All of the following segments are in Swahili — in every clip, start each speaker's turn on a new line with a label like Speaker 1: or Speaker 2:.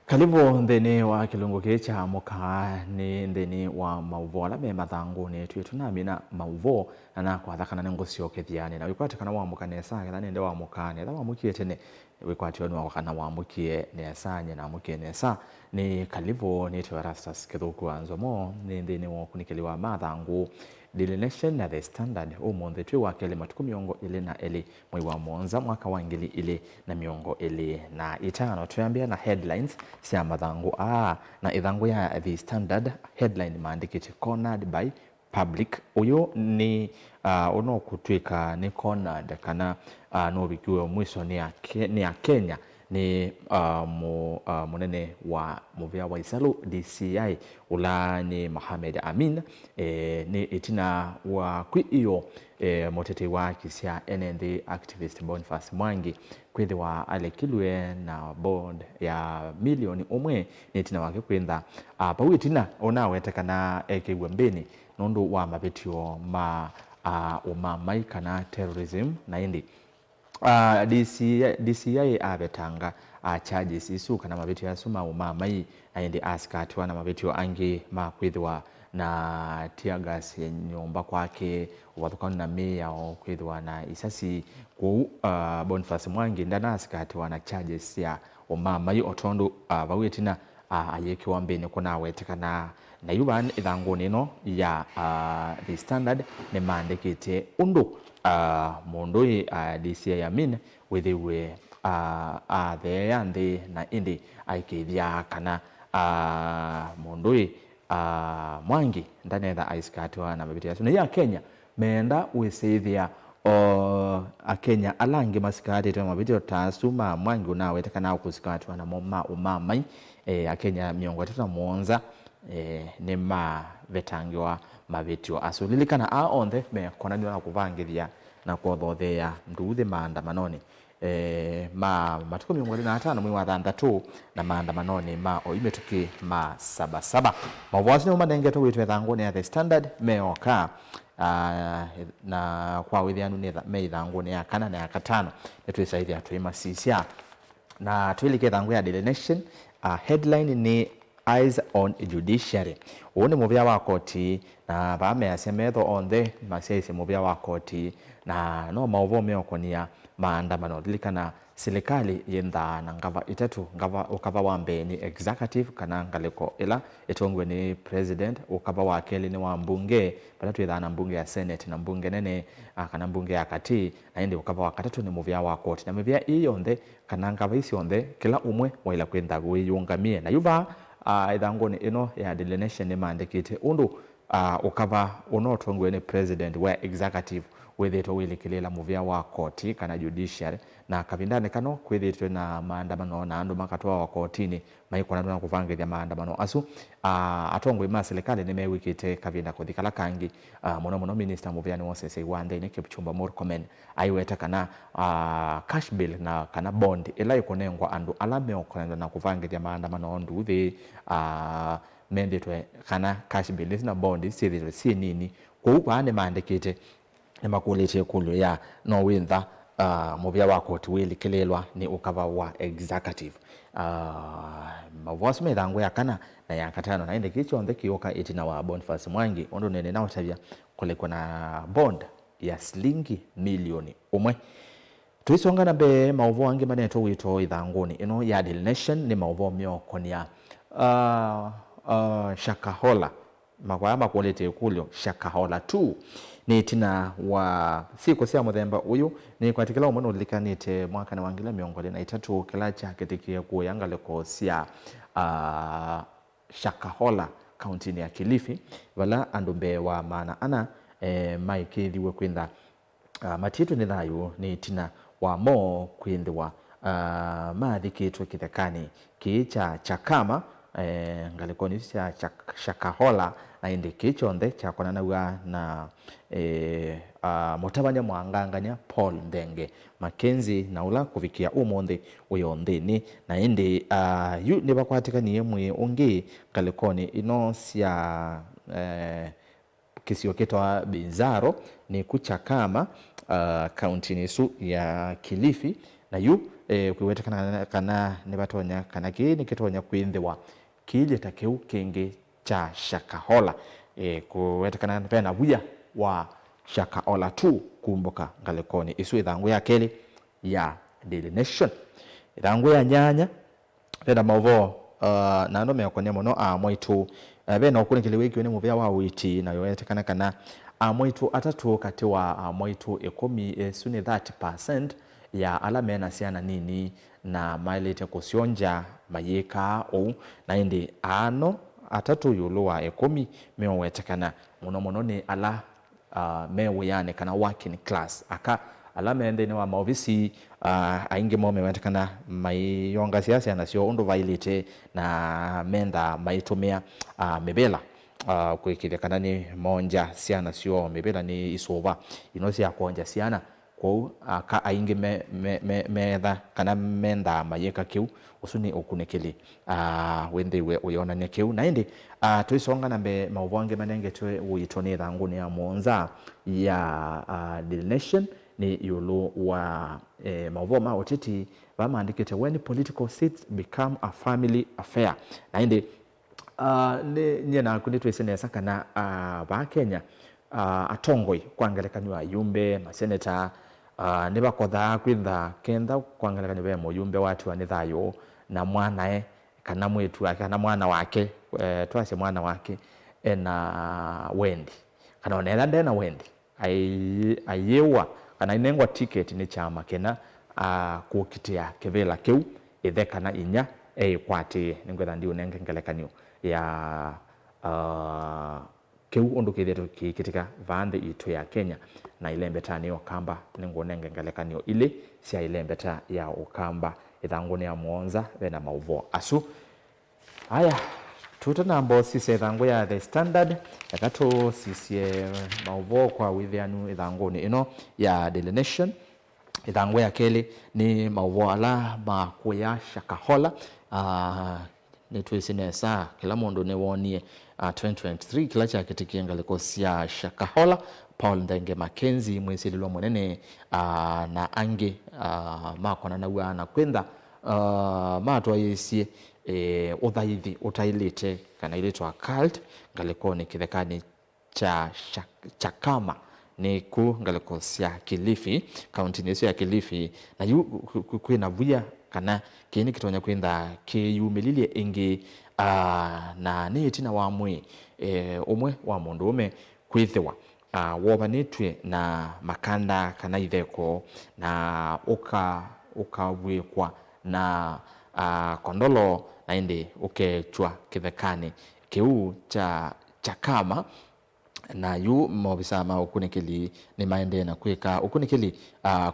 Speaker 1: Karibu nthini wa kilungu kicha muka ni nthini wa mauvo ala me mathangu ni tuitu na mina mauvo na kwathakana ni ngusio kithiani na wikwate kana wa muka nesa kana nende wa muka ne wa mukie tene wikwate onu wa kana wa mukie nesa nye na mukie nesa ni karibu ni Erastus Kithuku Anzomo ni nthini wa kunikiliwa mathangu Daily Nation na The Standard umonde twi wa kele matuku miongo ili na eli mwi wa Mwanza mwaka wa ngili ili na miongo ili na itano tuambia na headlines sia mathangu na ithangu ya The Standard headline maandikite cornered by public uyo ni ono kutwika ni cornered kana no bikiwe mwiso ni ya Kenya ni munene wa muvia wa Isalu DCI ula ni Mohamed Amin ni itina wa kwi iyo motete wa kisia NND activist Boniface Mwangi kwithi wa alekilwe na bond ya milioni umwe ni itina wake kwenda pawi itina ona wetekana ekiwe mbeni nundu wa mabetio ma umamai kana terrorism na indi DCI abetanga charges isu kana mabetio yasuma umamai aindi askati wana mabetio angi makwithwa na tear gas nyumba kwake wathukana na meya kwithwa na isasi ku Boniface Mwangi ndana askati wana charges ya umamai otondo bawetina ayeki wambene kuna wetekana na yuban ithangu nino ya The Standard ne mandikite undu mundu DCI Amin withiwe the andi na indi aikithia kana mundu Mwangi ndanetha aiskati wana mabitio yasu na ya Kenya menda wisithia Kenya alangi masikati twa mabitio tasuma Mwangi na wetekana kusikati wana moma umamai Kenya miongo tatu Mwanza ni vetangiwa mabitio asulilikana onthe me konaniwa na kuvangithia na kuothothea nduthi maandamanoni matuko miongo na atano mwi wa thanthatu na maandamanoni ma oimetuki ma sabasaba mavwasi ni umanengeto witu ethangu ni The Standard meoka na kwa withianu ni me ithangu ni ya kana na ya katano netwisaithi atuima sisia na twilike thangu ya Daily Nation headline ni Eyes on Judiciary uone muvia wa koti na bame asemetho onthe masese muvia wa koti na no mauvo meokonia maandamano likana serikali yenda na ngava itatu ngava ukava wambe ni executive kana ngaliko ila etongwe ni president ukava wa keli ni wa mbunge patatu ithana mbunge ya senate na mbunge nene kana mbunge ya kati na indi ukava wa katatu ni muvia wa koti na muvia iyo onthe kana ngava isi onthe kila umwe waila kwenda gwiyungamie na yuba ithangoni ino ya Daily Nation ni maandikite undu ukava unotongwe ni president wa executive wethitwo wilikilela muvia wa koti kana judiciary na kavindane kano kwithitwe na maandamano na andu makatwa wa kotini maikona na kuvangithia maandamano asu atongwe ma serikali ni mewikite kavinda kuthikala kangi muno minister muvia ni wosese wande ni Kipchumba Murkomen aiweta kana cash bill na kana bond ila ikonengwa andu alame okona na kuvangithia maandamano nduthi mendetwe kana cash bill na bond sithitwe si nini kwa ane maandikite nemakulete kulu ya no wintha muvia wa koti wilikilelwa ni ukava wa executive mavwasi methangu ya kana na ya katano na indi kicho onthe kioka itina wa Boniface Mwangi undu nene na utavia kulekwa na bond ya shilingi milioni umwe tuisonga na be mauvo wangi maneto wito ithanguni ino ya Daily Nation ni mauvo miokonia Shakahola makwaya makulete kulyo Shakahola 2 ni tina wa siku sia muthemba uyu ni kwatikila umuno likanite mwaka na wangila miongo na itatu kila cha kitikie kuyangaleko sia Shakahola county ya Kilifi wala andumbe wa maana ana maikithiwe kwenda matitu ni thayu ni tina wa mo kwindwa mathikitwe kithekani kicha chakama ngalikoni cia Shakahola na indi kichonthe chakonanawa na mutabanya mwanganganya Paul Ndenge Mackenzie na ula kuvikia umonde uyo nthini na indi yu ni bakwatikanie mwe ungi ngalikoni ino cia kisio kitwa Bizaro ni kuchakama county nisu ya Kilifi na yu kwiwetekana kana ni batonya kana ki ni kitonya kwinthwa kije takeu kingi cha Shakahola kuwetekana pena buya wa Shakahola tu kumbuka ngalikoni isu ithangu ya keli ya Daily Nation. Ithangu ya nyanya pena mauvo na ndo mekonia mono mwaitu bena okunikili wiki ni muvya wa witi na yowetekana kana mwaitu atatu kati wa mwaitu 10 suni 30% ya ala mena siana nini na mailete kusionja mayika o na indi ano atatu yulu wa 10 mewetekana muno ni ala mewe yani kana working class aka ala mende ni wa maofisi aingi mo mewetekana mayonga siasa na sio undu vailite na menda maitumia mebela kwikithekana ni monja siana sio mebela ni isova inosi ya kuonja siana kwa ka aingi metha kana menda mayeka kiu usuni okunekeli wende we uyona ne kiu na indi tuisonga nambe mauvonge manenge twe uitone thangu ni ya monza ya Daily Nation ni yulu wa mauvoma otiti bamandikite when political seats become a family affair na indi ni na kunitwe senesa kana ba Kenya atongoi kwangelekanywa yumbe maseneta nibakotha kwitha kenda kwangelekanywa be muyumbe watu anithayo na mwanae kana mwitu kana mwana wake twase mwana wake na Wendi kana onela ndena Wendi ayewa kana inengwa ticket ni chama kena kukitia kevela keu ithekana inya kwati ningwetha ndi unengengelekanyo ya keu undu kithitu kikitika vande itu ya Kenya na ilembeta ni Okamba ningonenge ngalekanio ile sia ilembeta ya Okamba ithanguni ya Monza bena mauvo asu haya tutana mbosi se thangu ya The Standard yakatu sisie mauvo kwa withianu ithanguni ino ya Daily Nation. Ithangu ya keli ni mauvo ala makuya Shakahola nitwisinesa kila mundu ne wonie 2023 kila cha kitikienga likosia Shakahola Paul Ndenge Mackenzie mwesililwa mwenene na ange makona na uwa na kwenda matwa yesie uthaithi utailite kana iletwa cult ngalikoni kithekani cha Chakama ni ku ngalikosia Kilifi county nesu ya Kilifi na yu kwina vuya kana kini kitonya kwenda kiyumililie ingi na ni tina wa mwe umwe wa mundu ume kwithiwa wobanitwe na makanda kana itheko na ukawekwa na kondolo na indi ukechwa kithekani kiu cha Chakama na yu mobisa ma ukunikili ni maende na kweka ukunikili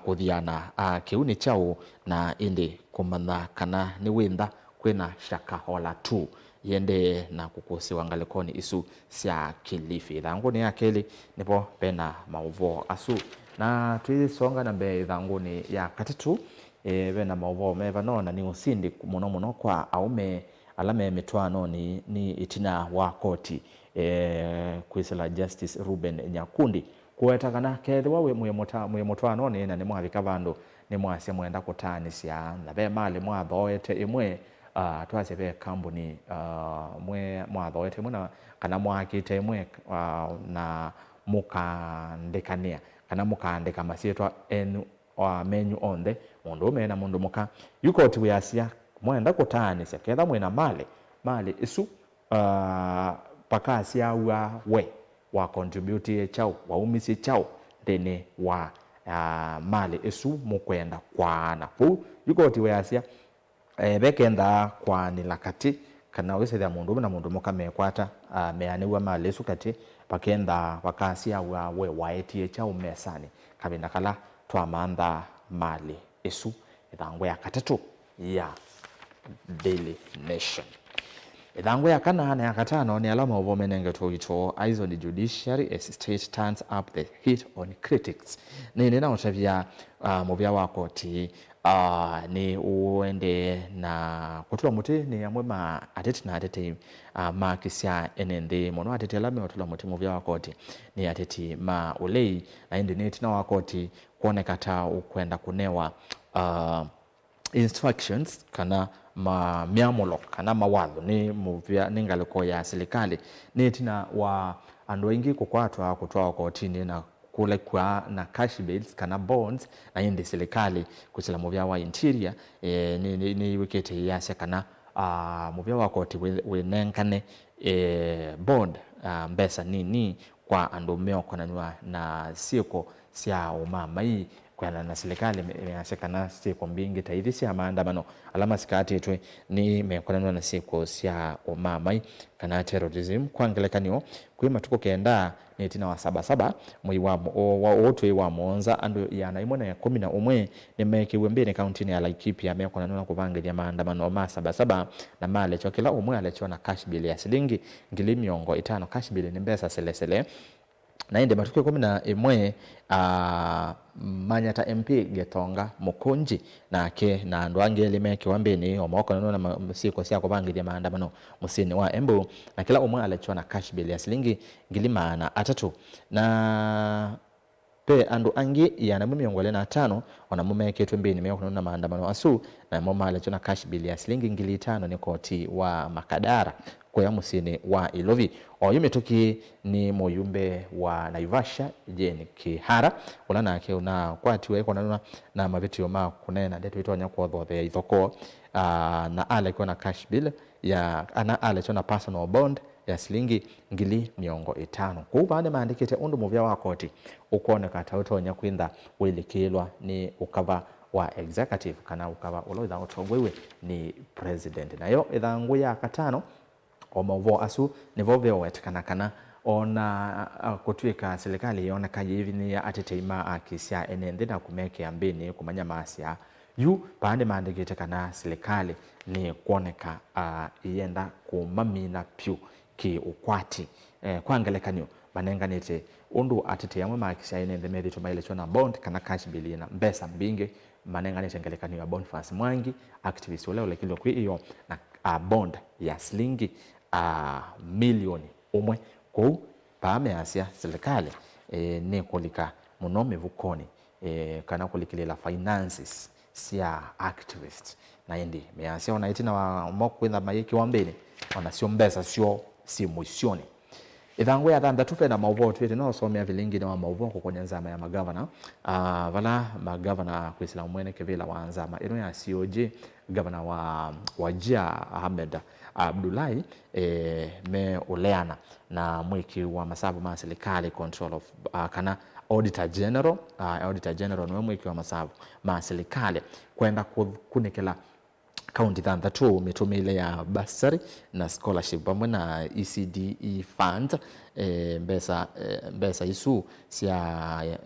Speaker 1: kuthiana kiuni chao na indi kumana kana ni wenda kwena Shakahola tu yende na kukusiwa ngalikoni isu sia Kilifi thanguni ya keli nipo pena mauvo asu na tuisonga na be thanguni ya katitu bena mauvo meva nona ni usindi muno kwa aume alame mitwano ni itina wa koti kwisela Justice Ruben Nyakundi kuetakana kethwa we mutwano ni na ni mwavika vandu ni mwase mwenda kutanisia na be mali mwathoete imwe twase be company mwe mwathoete muna kana mwakite imwe na mukandekania kana mukandeka masietwa menu onde mundu mena mundu muka yuko tiwiasia mwenda kutanisia ketha mwena mali isu pakasi awa we wa contribute chao wa umisi chao dene wa mali isu mukwenda kwana pu yuko tiwiasia bekenda kwa nilakati kana wese mundu na mundu muka mekwata meani wa mali isu kati pakenda pakasi awa we waetie chao mesani kabina kala twamanda mali isu ithangwe ya katatu ya Daily Nation. Idhangu ya kana na ya katano ni alama uvomenenge tuito eyes on the judiciary as state turns up the heat on critics. Ni nina utavia muvia wako ti ni uende na kutula muti ni amwema ateti na ateti makisia enende mono ateti alame watula muti muvia wako ti ni ateti ma ulei na indi ni tina wako ti kuone kata ukwenda kunewa instructions kana miamulo kana mawatho ni muvya ningaliko ya serikali ni tina wa andu wengi kukwatwa kutwa kotini na kule kwa na cash bills kana bonds na indi serikali kusila muvya wa interior ni wikete ya kana muvya wa koti wenenkane bond mbesa nini kwa andu meokonanywa na sieko sia umamai kwa na serikali imeasekana siku mbingi taidhi sia maandamano alama sikati etwe ni mekonanwa na siku sia umamai kana terrorism kwangelekanio kwima tuko kenda ni tina wa 77 mwi wa otwe wa monza andu yana imona ya 11 ni mekiwe mbene county ya Laikipia mekonanwa kuvangilia maandamano ma 77 na male chokela umwe alecho na cash bill ya shilingi ngili miongo 5 cash bill ni mbesa selesele na inde matukio 11 Manyata MP Getonga Mukunji na ke na andu angeli meke wambeni omoko na siko sia kubangilia maandamano musini wa Embu na kila umwe alechwa na cash bill ya shilingi ngili maana 3 na pe andu angi yana miongo 5 ona mumeke twembeni meoko na maandamano asu na mama alechwa na cash bill ya shilingi ngili 5 ni koti wa Makadara kwa musini wa Ilovi oyumetoki ni moyumbe wa Naivasha Jane Kihara ulana yake una kwati weko na mavitio ma kunena ndeto itonya kwa dhobe ya ithoko na ale kwa na cash bill ya ana ale chona personal bond ya shilingi ngili miongo 5 kwa upande maandikite undu muvya wa koti ukuoneka tautonya kwinda wilikilwa ni ukava wa executive kana ukava uloitha utogwewe ni president nayo ithangu ya katano omovo asu nivoveo wetekana kana ona kutwika serikali yona kaji hivi ni atiteima akisia enende na kumeke ambini kumanya masia yu pande maandikite kana serikali ni kuoneka ienda kumamina pyu ki ukwati kwangelekanyo manenganite undu atiteyamwe makisia enende merito maile na bond kana cash bill na mbesa mbinge manenganite ngelekanyo ya bond funds mwangi activist wale ole kilo kwa hiyo na bond ya shilingi milioni umwe kou paameasia serikali ni kulika muno mivukoni kana kulikilela finances sia activist na indi measia ona itina wa mokwitha mayeki wambeni ona sio mbesa sio si mwisioni ithangu ya thanda tufe na mauvo twete no somea vilingi na mauvo kukonya nzama ya magavana vala magavana kwisila mwene kevila wa nzama ino ya COJ gavana wa Wajia Ahmed Abdullahi me uleana na mwiki wa masabu ma serikali control of kana auditor general no mwiki wa masabu ma serikali kwenda kunikela county thanda tu mitumile ya bursary na scholarship pamwe na ECDE fund mbesa isu sia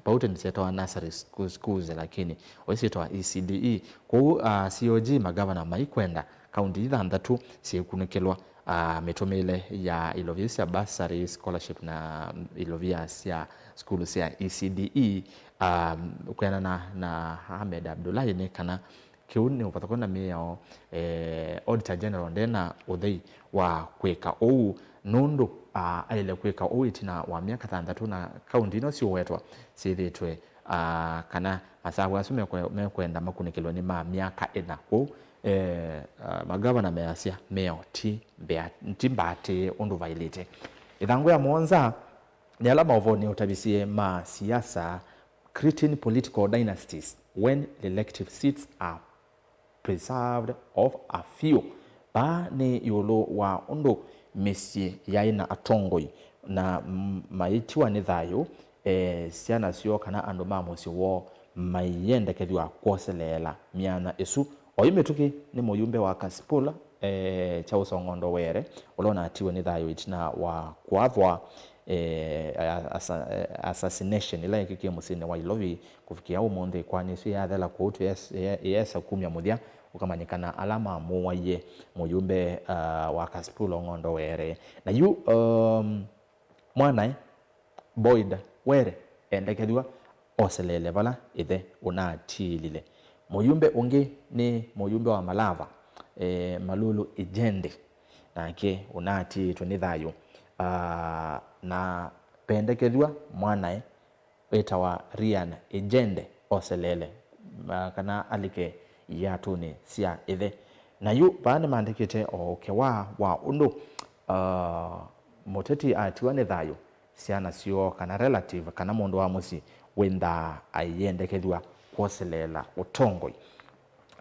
Speaker 1: paute nisetoa nursery schools lakini wasitoa ECDE kwa COG magavana maikwenda county thanda tu siekunekelwa mitumile ya ilovia bursary scholarship na ilovia sia school sia ECDE kwena na Ahmed Abdullahi ni kana kiuni upatakona miyao auditor general ndena udhei wa kweka ou nundu aile kweka ou itina wa miaka 3 na county ino si wetwa sithitwe kana masabu asume mekwenda makunikilwa ni miaka 4 kwa magavana measia meo timbate undu vailite ithangu ya monza ni alama ovoni utabisie ma siasa creating political dynasties when elective seats are preserved of a few ba ni yolo wa undu mesie yaina atongoi na maitiwa ni thayo siana sio kana andu mamusi wo mayende kethwa kwoselela miana esu oyumetuki ni moyumbe wa Kasipula cha usongondo were ulona atiwe ni thayo itina wa kwathwa assassination ila yake musine wa Ilovi kufikia umonde kwani si yathela kutu yesa kumya muthia ukamanyikana alama muwaye muyumbe wa Kasipula ngondo were na yu mwana Boyd were endekethwa oselele bala ithe unatilile muyumbe ungi ni muyumbe wa Malava Malulu Ijende nake unati tunithayo na pendekethwa mwanae wetawa Rian Ijende oselele kana alike ya tuni sia ithe na yu bane mandikite o kewa wa undu moteti atiwa ne thayo siana sio kana relative kana mundu wa musi wenda ayendekethwa kwoselela utongoi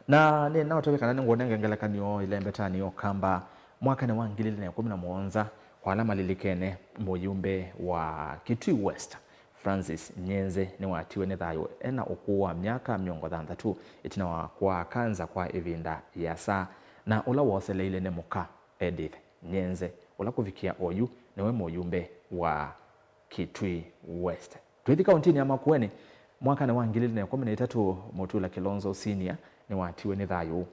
Speaker 1: na ni na utoke kana ngone ngengelekanio ile mbetani yo kamba mwaka ni wa 2017 kwa alama lilikene muyumbe wa Kitui West Francis Nyenze ni watiwe ne thayo ena ukuwa miaka 63 itina wa kwa kanza kwa evinda ya saa na ula wosele ile ne muka Edith Nyenze ula kuvikia oyu niwe muyumbe wa Kitui West tuithi kauntini ya Makueni mwaka ni wa 2013 Mutula Kilonzo Senior ni watiwe ne thayo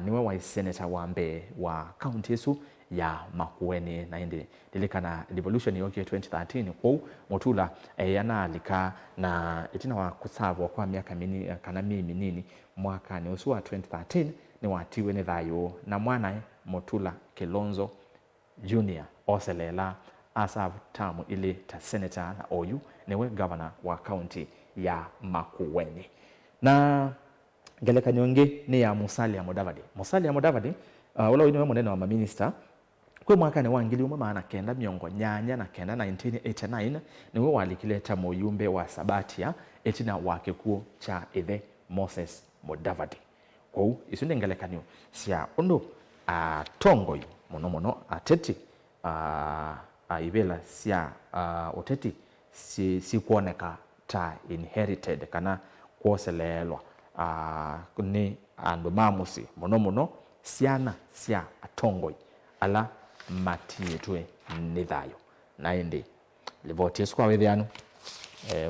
Speaker 1: niwe wa senator wa mbe wa county yesu ya Makueni na indi dilikana devolution yoke 2013 kwa Mutula yanaalika na itina wa kusavo kwa miaka minini kana minini mwaka ni usu wa 2013 ni watiwe ne thayo na mwana Mutula Kilonzo Junior oselela asavu tamu ili ta senator na oyu niwe governor wa county ya Makueni na ngeleka nyonge ni ya Musalia Mudavadi ula wino munene wa minister kwa mwaka ni wangili maana kenda miongo nyanya na kenda 1989 niwe walikileta muyumbe wa Sabatia etina wake kuo cha ithe Moses Mudavadi kwa isunde ngeleka nyo sia undu tongoi mono ateti ibela sia oteti si kuoneka ta inherited kana kwoselelwa ni andu mamusi mono siana sia atongoi ala matiyetwe ni thayo na indi livoti yesu kwa wethianu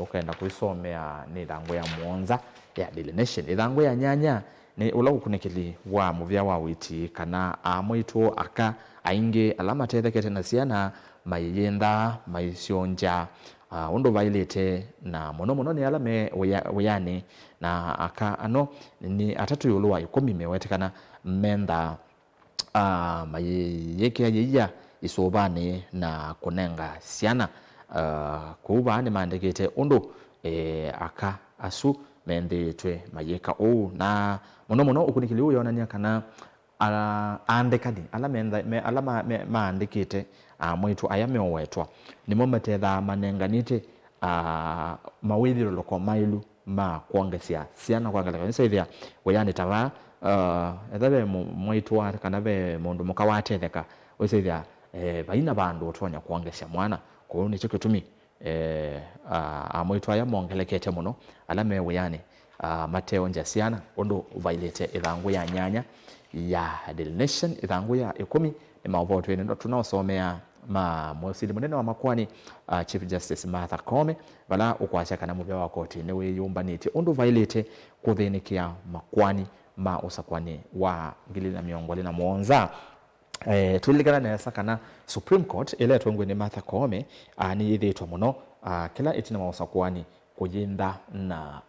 Speaker 1: ukaenda kuisomea ni thango ya muonza ya Daily Nation thango ya nyanya ni ula ukunikili wa muvya wa witi kana amwitu aka ainge alama tethekete na siana mayenda maisionja undo vailete na mono ni alame weyani na aka ano ni atatu yuluwa 10 mewetekana menda mayeke ya isobane na kunenga siana kuba ni mandekete undo aka asu mendetwe mayeka na mono ukunikili uyo yonania kana andekadi alama maandikite mwitu ayame owetwa nimo matetha manenganite mawithiro loko mailu ma kuongesia siana kwangala kanisa ithia weyani tava ethabe mwitu wa kana be mundu mukawatetheka wesithia baina bandu otonya kuongesia mwana ko ni chikitumi mwitu aya mongelekete muno alame weyani Mateo Njasiana ondo vailete ithangu ya nyanya ya Daily Nation ithangu ya 10 ni maovoto ene tunaosomea mwasili munene wa Makwani Chief Justice Martha Koome bala ukwasha kana muvya wa koti ne wiyumbanite ondo vailete kuthinikia Makwani usakwani wa 2017 tulilikana na sakana Supreme Court ile twangwe ni Martha Koome ni ithitwa muno kila itina mausakwani kuyinda na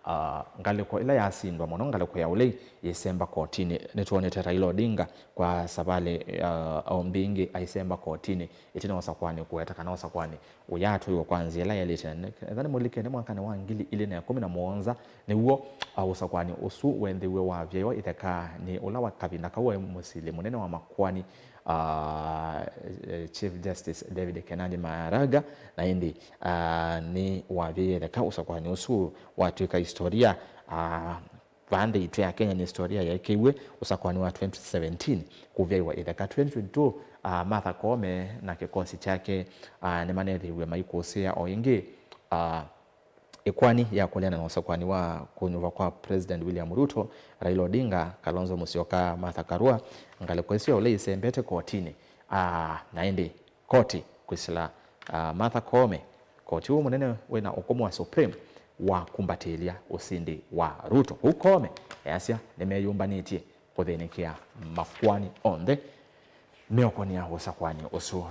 Speaker 1: ngaliko ila yasindwa muno ngaliko ya ulei yesemba kotini netuonete Raila Odinga kwa sabale ombingi aisemba kotini itina wasakwani kuweta kana wasakwani uyatu yo kwanza ila yalete ndani mulikene mwaka wa 2017 ni uo wasakwani usu wendhiwe wa vyewa itaka ni ula wa kabinda kawe musili munene wa Makwani Chief Justice David Kenani Maraga na indi ni wavye theka usakwani usu watuika historia vande itu ya Kenya ni historia ya ikiwe usakwani wa 2017 kuvyewa itheka 2022 Martha Koome na kikosi chake ni manethiwe maikosea o ingi ikwani ya kuliana na usakwani wa kunyuva kwa President William Ruto Raila Odinga Kalonzo Musyoka Martha Karua ngalekwesio ole isembete kotini na indi koti kwisila Martha Koome koti huo munene wena ukomo wa Supreme wa kumbatilia usindi wa Ruto Koome yasia nimeyumbanitie kuthinikia Makwani onde meokonia usakwani usu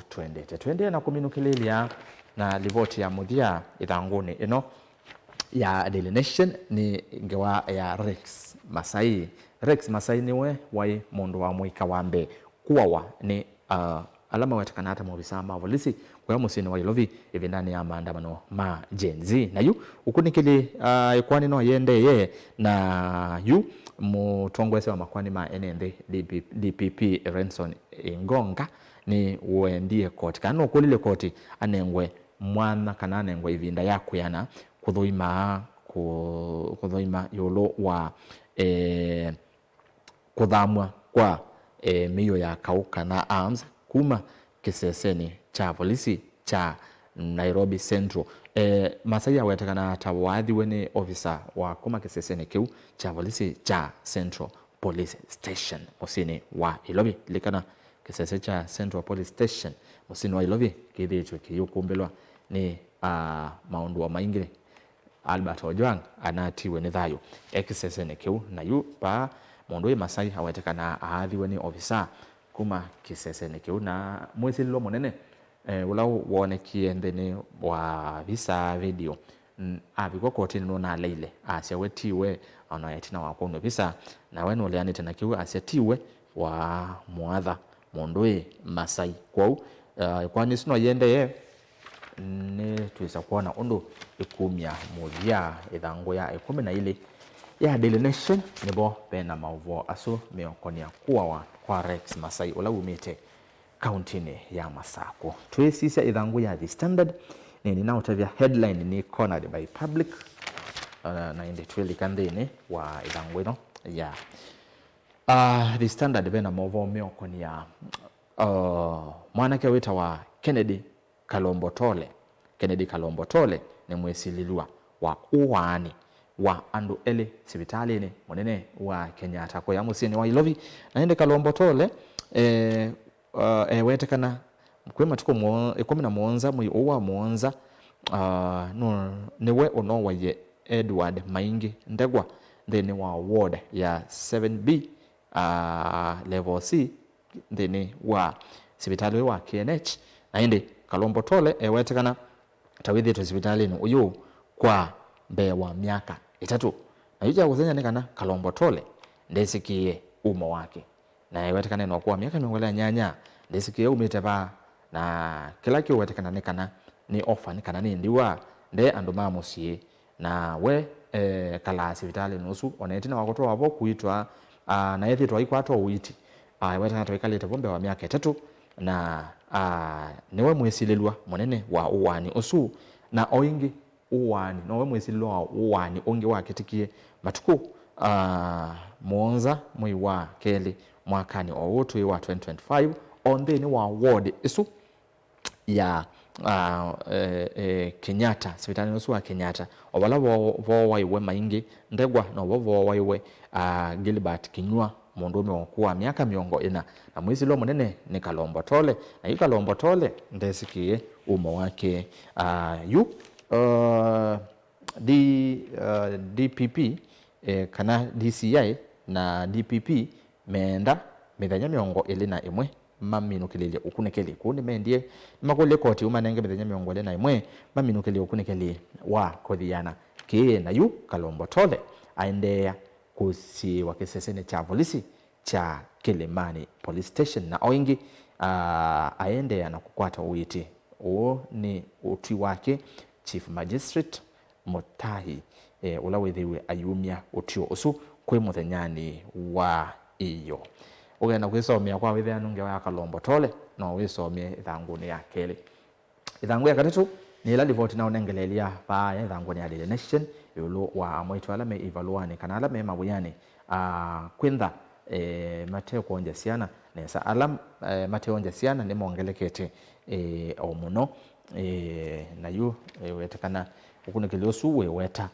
Speaker 1: twende na kuminukililia na livoti ya muthia ithanguni ino ya Daily Nation ni ngewa ya Rex Masai niwe wai mundu wa mwika wambe kuwawa ni alama watakanata mobisa mavolisi kwa musini wa Ilovi ivindani ya maandamano ma Gen Z na yu ukunikili ikwani no yende ye na yu mutongwese wa makwani ma NND DPP Renson Ingonga ni uendie koti kana ukulile koti anengwe mwana kana anengwe ivinda yakuyana kuthoima yolo wa kuthamwa kwa miyo ya kauka na arms kuma kiseseni cha polisi cha Nairobi Central. Masaya wetakana tawadhi wene officer wa kuma kiseseni kiu cha polisi cha Central Police Station musini wa Ilobi likana kisese cha Central Police Station musini wa Ilobi kithi icho kiyukumbelwa ni maundu wa maingire Albert Ojwang anatiwe ni thayo kiseseni kiu na yu pa mundu Masai awetekana ahathiwe ni officer kuma kiseseni kiu na mwesililo munene ulau wonekie nthini wa visa video abiko kotini nuna leile asiawetiwe ona yetina wakono visa na wenu ulianite na kiu asiatiwe wa muadha mundu Masai kwau kwani sino yende ye ni tuisa kuona undu ikumia muthia ithangu ya 12 ya Daily Nation nibo pena mauvo aso meokonia kuwa kwa Rex Masai ula umite countini ya Masako tuisisa ithangu ya The Standard ni ninaotavia headline ni cornered by public na indi twili kandini wa ithangu ino ya The Standard pena mauvo meokonia mwanake wita wa Kennedy Kalombo Tole ni mwesililwa wa uwani wa andu ele sibitalini munene wa Kenyatta kwa musini wa Ilovi na ende Kalombo Tole wetekana kwema tuko 11 mwi owa Mwanza no niwe ono wa ye Edward Maingi Ndegwa thini wa ward ya 7B level C thini wa sibitali wa KNH na ende Kalombo Tole wetekana tawithi to sibitalini uyu kwa mbe wa miaka 3 na yuja kuzenya nikana Kalombo Tole ndesikie umo wake na wetekana no kwa miaka miongola nyanya ndesikie umeteba na kila kio wetekana nikana ni offer nikana ni ndiwa nde anduma musie na we kala sibitali nusu onetina wakoto wabo kuitwa na yethi twaikwato uiti wetekana twakalete bombe wa miaka 3 na niwe mwesililwa munene wa uwani usu na oingi uwani nowe mwesililwa wa uwani onge waketikie matuku Mwanza mwi wa keli mwakani owotu wa 2025 onde ni wa ward isu ya Kenyatta sibitani nusu wa Kenyatta obala vo waiwe Maingi Ndegwa no vo waiwe Gilbert Kinyua mundu meokuwa miaka miongo ina na mwesililwa munene ni Kalombo Tole na yu Kalombo Tole ndesikie umo wake yu DPP kana DCI na DPP meenda mithenya miongo ilina imwe maminukililie ukunekelie kuni mendie makole koti umanenge mithenya miongo ilina imwe maminukililie ukunekelie wa kothiana ki na yu Kalombo Tole aendea kusi wakisesene cha polisi cha Kilimani Police Station na oingi aendea na kukwata uiti uo ni uti wake Chief Magistrate Mutahi ula withiwe ayumia utio usu kwe muthenyani wa iyo ugenda kwisomea kwa withia nunge wa Kalombo Tole no wisomie ithanguni ya keli ithangu ya gatatu ni ila ripoti na onengelelia ba ya ithanguni ya Daily Nation yulu wa mwitu ala me ivaluani kana ala me mabuyani kwintha Mateo kuonja siana nesa alam Mateo onja siana ni mongelekete o muno na yu wetekana ukunikilio suwe weta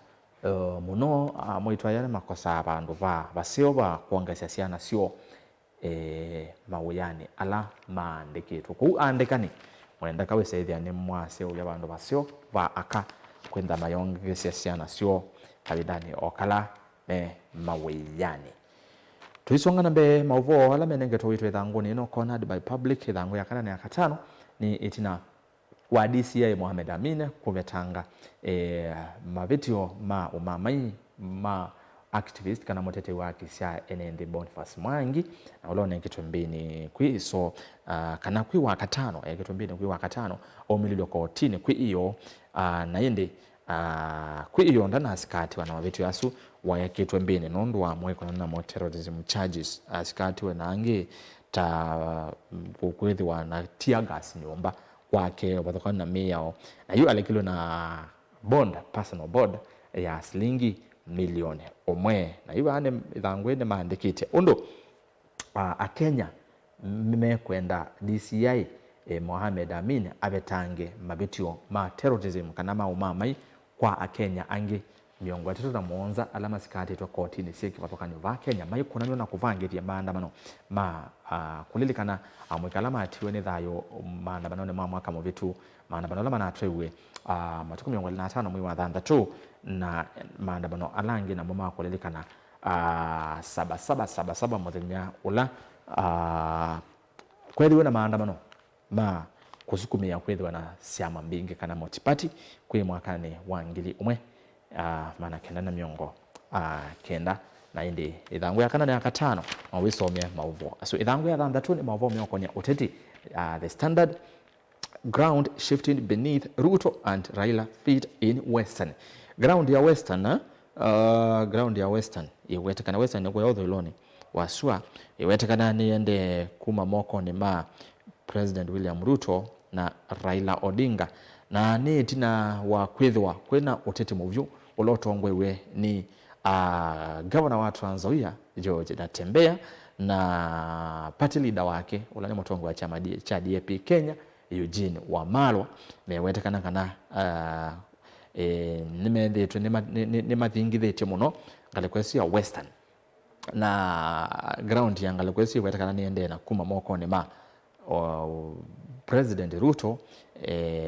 Speaker 1: muno mwitu ayane makosa abandu basio ba kuongesya siana sio mawuyani ala maandikitwo ku andikani mwenda kawesethia ni mwase uya bandu basio ba aka kwenda mayongesya siana sio kabidani okala mawuyani tuisonga nambe mauvo ala menenge towitwe thanguni ino cornered by public thangu ya kana na katano ni itina wa DCI Mohamed Amine kuvetanga mavitio ma umamai ma activist kana mutete wa kisia NND Boniface Mwangi na ulone kitumbini kwi so kana kwi wa katano kitumbini kwi wa katano omililo kotini kwi iyo na yende kwi iyo ndana asikati wana wabitu yasu wa kitumbini nondu wa mweko na terrorism charges asikati wanangi ta kukwethi wana tear gas nyumba kwake wathokana na miyao na yu alikilo na bond personal bond ya shilingi milioni omwe na yu ane ithangwene maandikite undu Kenya mekwenda DCI Mohamed Amin abetange mabitio ma terrorism kana maumamai kwa Kenya ange miongo 3 alama sikati to kotini siki watokani va Kenya mai kunanyo na kuvangetia maandamano kulilikana amwekalama atiwe ne thayo maandamano ne mwaka mubitu maandamano lama na atwewe matuku 25 mwi wa thanthatu na maandamano alangi na mama kulilikana 77 muthenya ula kwethiwe na maandamano ma kusukumia kwethiwe na siama mbingi kana multiparty kwi mwakani wa ngili umwe maana kenda na miongo kenda na indi ithangu ya kana na katano mawisomye mauvo so ithangu ya thanthatu ni mauvo myokonya uteti the standard ground shifting beneath Ruto and Raila feet in Western ground ya Western iwetekana Western kwa yotho iloni wasua iwetekana ni ende kuma moko ni ma President William Ruto na Raila Odinga na ni tina wa kwethwa kwena uteti muvyu ulotongwewe ni governor wa Trans Nzoia George Natembeya na party leader wake ulani motongwe wa chama cha DAP Kenya Eugene Wamalwa mewetekana kana nimendetwe ni mathingithete muno ngalekwesi ya Western na ground ya ngalekwesi wetekana niende na kuma moko ni ma President Ruto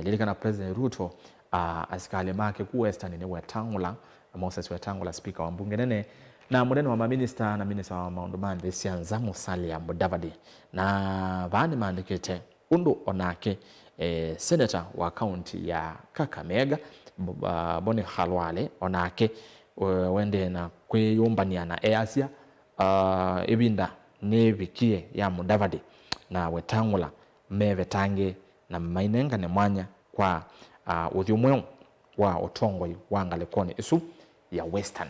Speaker 1: lilikana President Ruto asikale make ku Western ni Wetangula Moses Wetangula speaker wa mbunge nene na munene wa minister na minister wa maundumani Sianza Musalia Mudavadi na vani maandikite undu onake senator wa county ya Kakamega Boni Khalwale onake wende na kweyumbania na Asia ibinda ne bikie ya Mudavadi na Wetangula mevetange na mainenga ne mwanya kwa uthiumwe wa utongoi wa ngalekoni isu ya Western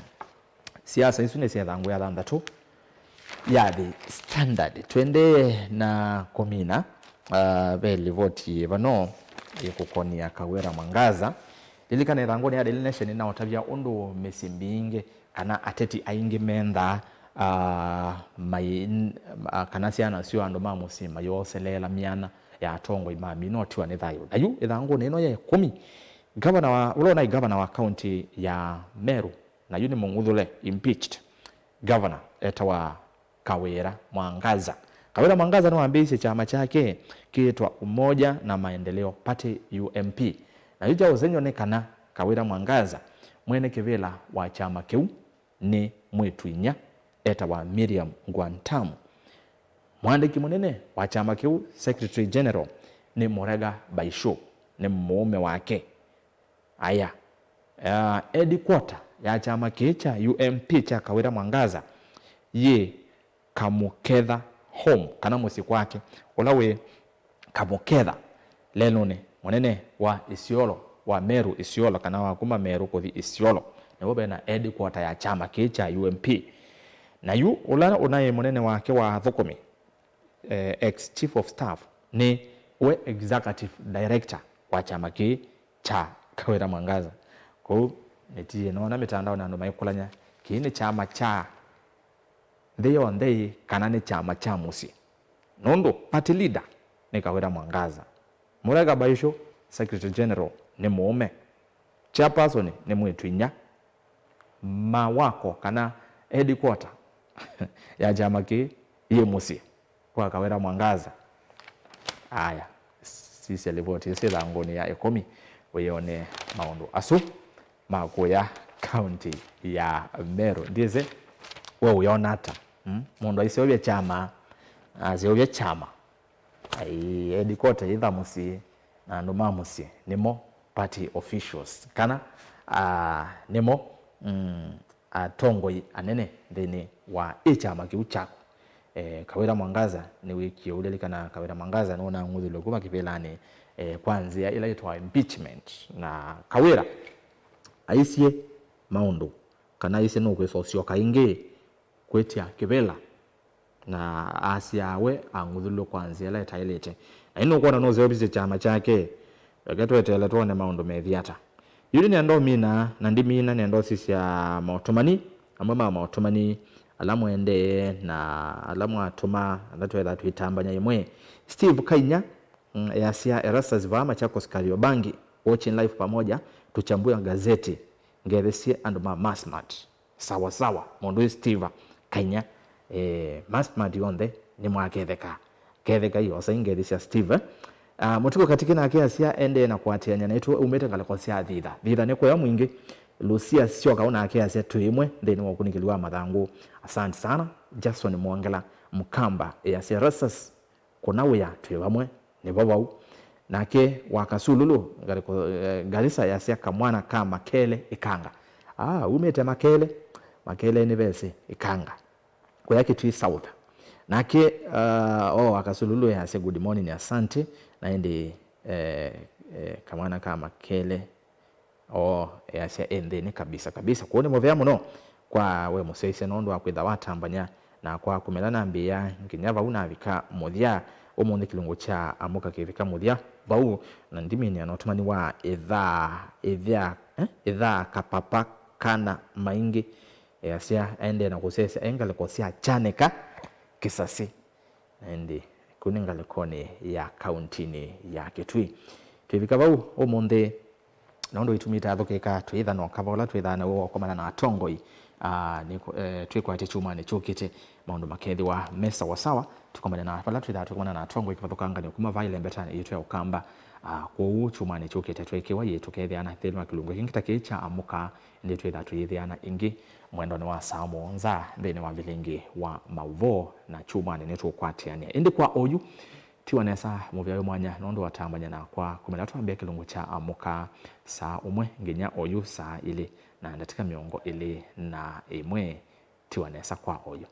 Speaker 1: siasa isu ne siathangu ya thanthatu ya the standard twende na komina beli voti vano ikukonia Kawira Mwangaza lilikana thangoni ya Daily Nation na otavia undu mesimbinge kana ateti aingi menda kana siana sio ando mamusima yoselela miana ya tongo imami noti wa nethayo ayu ithangu neno ya 10 governor wa ulona governor wa county ya Meru na yuni munguthule impeached governor etwa Kawira Mwangaza ni wambisi chama chake kiitwa Umoja na Maendeleo Party UMP na yuja uzenyo nekana Kawira Mwangaza mwene kivila wa chama kiu ni Mwitwinya etwa Miriam Ngwantamu mwandiki munene wa chama kiu Secretary General ni Murega Baisho ni muume wake aya headquarter ya chama kicha UMP cha Kawira Mwangaza ye Kamuketha home kana musiki wake ulawe Kamuketha lenone munene wa Isiolo wa Meru Isiolo kana wa kuma Meru kuthi Isiolo na wobe na headquarter ya chama kicha UMP na yu ulana unaye munene wake wa Thukumi ex chief of staff ni we executive director wa chama cha Kawira Mwangaza ko netie nona mitandao na ndo maikulanya kini chama cha ndeyo ndei kana ni chama cha musi nondo party leader ni Kawira Mwangaza Murega Baisho secretary general ni muume chairperson ni Mwitwinya mawako kana headquarter ya chama ye musi kwa Kawira Mwangaza aya sisi alivoti sisi thangoni ya 10 weyone maundu asu makuya county ya Meru ndize wewe uyonata mundu aisiobya chama aziobya chama ai headquarter itha musi na nduma musi nimo party officials kana nimo atongoi anene thini wa ichama kiu chako. Kawira Mwangaza ni wiki ule kana Kawira Mwangaza nona ngudhulo kuma kipelani kwanzia ila itwa impeachment na Kawira aisie maundu kana ise no kwesocio kaingi kwetia kibela na asiawe angudhulo kwanzia ila itailete na ino kuona no zeobise chama chake gatwetele tuone maundu methiata yuri ni ando mina na ndimina ni ando sisi ya maotomani amama maotomani alamu ende na alamu atoma ndatwetha twitambanya imwe Steve Kainya yasia Erastus Vama Chakos Kariobangi watching live pamoja tuchambue gazeti Ngethesie and Mama Smart sawa sawa mundu Steve Kainya Masmart yonde ni mwaketheka hiyo sasa Ngethesie Steve mutuko katika na asia ende na kuatianya naitwa umete ngalekosia thitha ne kwa mwingi Lucia sio kaona asia tuimwe then wakunikiliwa mathangu asante sana Jackson Mwangela Mkamba asia Erastus kunawya twibamwe ni babau nake wakasululu Garissa yasia kamwana ka Makele Ikanga umete Makele ni bese Ikanga kwa yake twi south nake wakasululu yasia good morning asante na ndi kamwana ka Makele yasia endeni kabisa kuone movya muno kwa we musese nondo akwitha watambanya na kwa kumelana mbia nginyava unavika muthia omonde kilungo cha amuka kivika muthia bau na ndimini anotumani wa edha kapapa kana maingi yasia ende na kusese engale kosia chaneka kisasi ende kuningale kone ya countini ya Kitui twivika bau omonde nondo itumita thokeka twitha no kavola twitha na wo komana na atongoi ni twikwate chuma ni chukite maundu makethi wa mesa wasawa tukomana na pala twitha tukomana na atongoi kipathokanga ni kuma vaile mbetana yitu ya ukamba kwa chuma ni chukite twekewa yetu kethiana thilwa kilungu kingita kicha amuka ndi twitha twithiana ingi mwendo ni wa saa monza thini wa vilingi wa mavo na chuma ni tukwatiania indi kwa oyu tiwanesa muvyayo mwanya nondo watambanya na kwa kumela twambia kilungu cha amuka saa umwe nginya oyu saa ili na ndatika miongo ili na imwe tiwanesa kwa oyu